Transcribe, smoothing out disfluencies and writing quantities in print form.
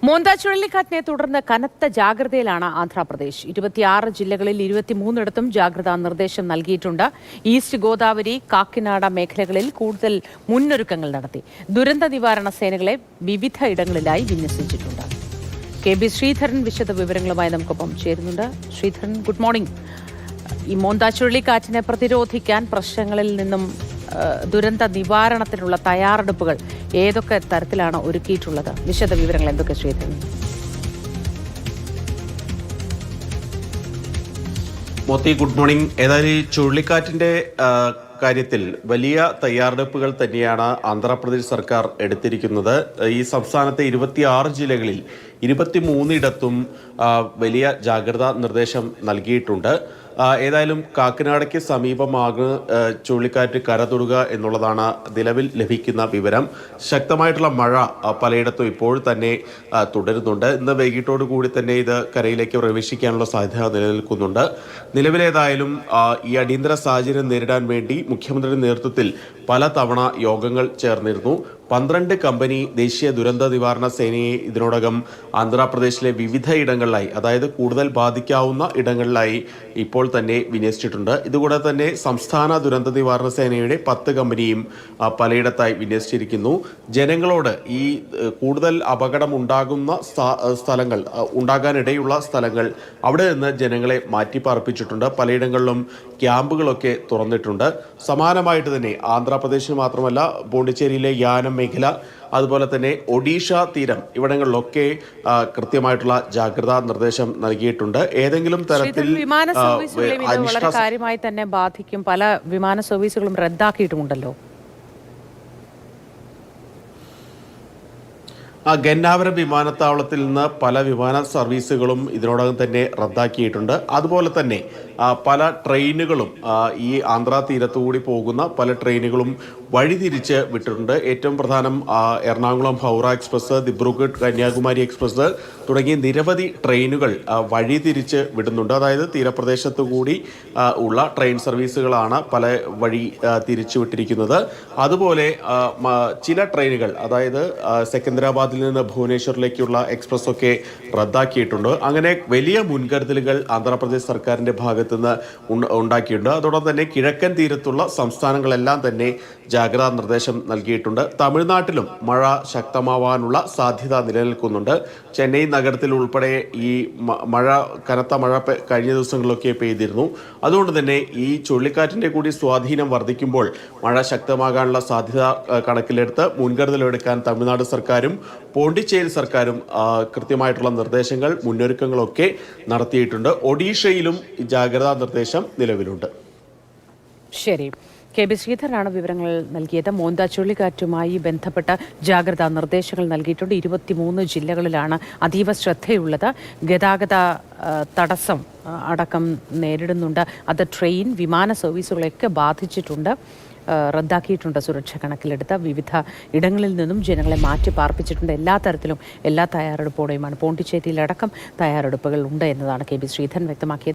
മോന്താ ചുഴലിക്കാറ്റിനെ തുടർന്ന് കനത്ത ജാഗ്രതയിലാണ് ആന്ധ്രാപ്രദേശ്. 26 ജില്ലകളിൽ 23 ജാഗ്രതാ നിർദ്ദേശം നൽകിയിട്ടുണ്ട്. ഈസ്റ്റ് ഗോദാവരി, കാക്കിനാട മേഖലകളിൽ കൂടുതൽ മുന്നൊരുക്കങ്ങൾ നടത്തി. ദുരന്ത നിവാരണ സേനകളെ വിവിധ ഇടങ്ങളിലായി വിന്യസിച്ചിട്ടുണ്ട്. കെ.ബി. ശ്രീധരൻ വിശദ വിവരങ്ങളുമായി നമുക്കൊപ്പം ചേരുന്നുണ്ട്. Sreedharan, good morning. ഈ മോന്താ ചുഴലിക്കാറ്റിനെ പ്രതിരോധിക്കാൻ പ്രശ്നങ്ങളിൽ നിന്നും ദുരന്ത നിവാരണത്തിനുള്ള തയ്യാറെടുപ്പുകൾ ഏതൊക്കെ തരത്തിലാണ് ഒരുക്കിയിട്ടുള്ളത്? വിശദ വിവരങ്ങൾ എന്തൊക്കെ ശ്രീധരൻ? Moti, good morning. ഏതായാലും ഈ ചുഴലിക്കാറ്റിന്റെ കാര്യത്തിൽ വലിയ തയ്യാറെടുപ്പുകൾ തന്നെയാണ് ആന്ധ്രാപ്രദേശ് സർക്കാർ എടുത്തിരിക്കുന്നത്. ഈ സംസ്ഥാനത്തെ 26 ജില്ലകളിൽ 23 വലിയ ജാഗ്രതാ നിർദ്ദേശം നൽകിയിട്ടുണ്ട്. ഏതായാലും കാക്കിനാടയ്ക്ക് സമീപമാണ് ചുഴലിക്കാറ്റ് കരതൊടുക എന്നുള്ളതാണ് നിലവിൽ ലഭിക്കുന്ന വിവരം. ശക്തമായിട്ടുള്ള മഴ പലയിടത്തും ഇപ്പോൾ തന്നെ തുടരുന്നുണ്ട്. ഇന്ന് വൈകിട്ടോടു കൂടി തന്നെ ഇത് കരയിലേക്ക് പ്രവേശിക്കാനുള്ള സാധ്യത നിലനിൽക്കുന്നുണ്ട്. നിലവിലേതായാലും ഈ അടിയന്തര സാഹചര്യം നേരിടാൻ വേണ്ടി മുഖ്യമന്ത്രിയുടെ നേതൃത്വത്തിൽ പല തവണ യോഗങ്ങൾ ചേർന്നിരുന്നു. 12 കമ്പനി ദേശീയ ദുരന്ത നിവാരണ സേനയെ ഇതിനോടകം ആന്ധ്രാപ്രദേശിലെ വിവിധ ഇടങ്ങളിലായി, അതായത് കൂടുതൽ ബാധിക്കാവുന്ന ഇടങ്ങളിലായി ഇപ്പോൾ തന്നെ വിന്യസിച്ചിട്ടുണ്ട്. ഇതുകൂടാതെ തന്നെ സംസ്ഥാന ദുരന്ത നിവാരണ സേനയുടെ 10 കമ്പനിയും പലയിടത്തായി വിന്യസിച്ചിരിക്കുന്നു. ജനങ്ങളോട് ഈ കൂടുതൽ അപകടം ഉണ്ടാകുന്ന സ്ഥലങ്ങൾ, ഉണ്ടാകാനിടയുള്ള സ്ഥലങ്ങൾ, അവിടെ നിന്ന് ജനങ്ങളെ മാറ്റിപ്പാർപ്പിച്ചിട്ടുണ്ട്. പലയിടങ്ങളിലും ക്യാമ്പുകളൊക്കെ തുറന്നിട്ടുണ്ട്. സമാനമായിട്ട് തന്നെ ആന്ധ്രാപ്രദേശിന് മാത്രമല്ല, പോണ്ടിച്ചേരിയിലെ യാനം മേഖല, അതുപോലെ തന്നെ ഒഡീഷ തീരം, ഇവിടങ്ങളിലൊക്കെ കൃത്യമായിട്ടുള്ള ജാഗ്രതാ നിർദ്ദേശം നൽകിയിട്ടുണ്ട്. ഏതെങ്കിലും തരത്തിൽ വിമാന സർവീസുകളെയും ഇത് വളരെ കാര്യമായി തന്നെ ബാധിക്കും. പല വിമാന സർവീസുകളും റദ്ദാക്കിയിട്ടുമുണ്ടല്ലോ. ഗന്നാവരം വിമാനത്താവളത്തിൽ നിന്ന് പല വിമാന സർവീസുകളും ഇതിനോടകം തന്നെ റദ്ദാക്കിയിട്ടുണ്ട്. അതുപോലെ തന്നെ പല ട്രെയിനുകളും, ഈ ആന്ധ്രാ തീരത്തുകൂടി പോകുന്ന പല ട്രെയിനുകളും വഴിതിരിച്ച് വിട്ടിട്ടുണ്ട്. ഏറ്റവും പ്രധാനം എറണാകുളം ഹൗറ എക്സ്പ്രസ്, ദിബ്രുഗഡ് കന്യാകുമാരി എക്സ്പ്രസ് തുടങ്ങിയ നിരവധി ട്രെയിനുകൾ വഴിതിരിച്ച് വിടുന്നുണ്ട്. അതായത് തീരപ്രദേശത്തു കൂടി ഉള്ള ട്രെയിൻ സർവീസുകളാണ് പല വഴി തിരിച്ചു വിട്ടിരിക്കുന്നത്. അതുപോലെ ചില ട്രെയിനുകൾ, അതായത് സെക്കന്ദരാബാദിൽ നിന്ന് ഭുവനേശ്വറിലേക്കുള്ള എക്സ്പ്രസ് ഒക്കെ റദ്ദാക്കിയിട്ടുണ്ട്. അങ്ങനെ വലിയ മുൻകരുതലുകൾ ആന്ധ്രാപ്രദേശ് സർക്കാരിന്റെ ഭാഗത്തുനിന്ന് ഉണ്ടാക്കിയിട്ടുണ്ട്. അതോടൊപ്പം തന്നെ കിഴക്കൻ തീരത്തുള്ള സംസ്ഥാനങ്ങളെല്ലാം തന്നെ ജാഗ്രതാ നിർദ്ദേശം നൽകിയിട്ടുണ്ട്. തമിഴ്നാട്ടിലും മഴ ശക്തമാവാനുള്ള സാധ്യത നിലനിൽക്കുന്നുണ്ട്. ചെന്നൈ നഗരത്തിൽ ഉൾപ്പെടെ ഈ കനത്ത മഴ കഴിഞ്ഞ ദിവസങ്ങളിലൊക്കെ പെയ്തിരുന്നു. അതുകൊണ്ട് തന്നെ ഈ ചുഴലിക്കാറ്റിന്റെ കൂടി സ്വാധീനം വർദ്ധിക്കുമ്പോൾ മഴ ശക്തമാകാനുള്ള സാധ്യത കണക്കിലെടുത്ത് മുൻകരുതലെടുക്കാൻ തമിഴ്നാട് സർക്കാരും പോണ്ടിച്ചേരി സർക്കാരും കൃത്യമായിട്ടുള്ള നിർദ്ദേശങ്ങൾ, മുന്നൊരുക്കങ്ങളൊക്കെ നടത്തിയിട്ടുണ്ട്. ഒഡീഷയിലും ജാഗ്രതാ നിർദ്ദേശം നിലവിലുണ്ട്. ശരി, കെ.ബി. ശ്രീധരനാണ് വിവരങ്ങൾ നൽകിയത്. മോന്താ ചുഴലിക്കാറ്റുമായി ബന്ധപ്പെട്ട ജാഗ്രതാ നിർദ്ദേശങ്ങൾ നൽകിയിട്ടുണ്ട്. 23 ജില്ലകളിലാണ് അതീവ ശ്രദ്ധയുള്ളത്. ഗതാഗത തടസ്സം അടക്കം നേരിടുന്നുണ്ട്. അത് ട്രെയിൻ, വിമാന സർവീസുകളെയൊക്കെ ബാധിച്ചിട്ടുണ്ട്, റദ്ദാക്കിയിട്ടുണ്ട്. സുരക്ഷ കണക്കിലെടുത്ത വിവിധ ഇടങ്ങളിൽ നിന്നും ജനങ്ങളെ മാറ്റി പാർപ്പിച്ചിട്ടുണ്ട്. എല്ലാ തരത്തിലും എല്ലാ തയ്യാറെടുപ്പോടെയുമാണ്. പോണ്ടിച്ചേരിയിലടക്കം തയ്യാറെടുപ്പുകൾ ഉണ്ട് എന്നതാണ് കെ.ബി. ശ്രീധരൻ വ്യക്തമാക്കിയത്.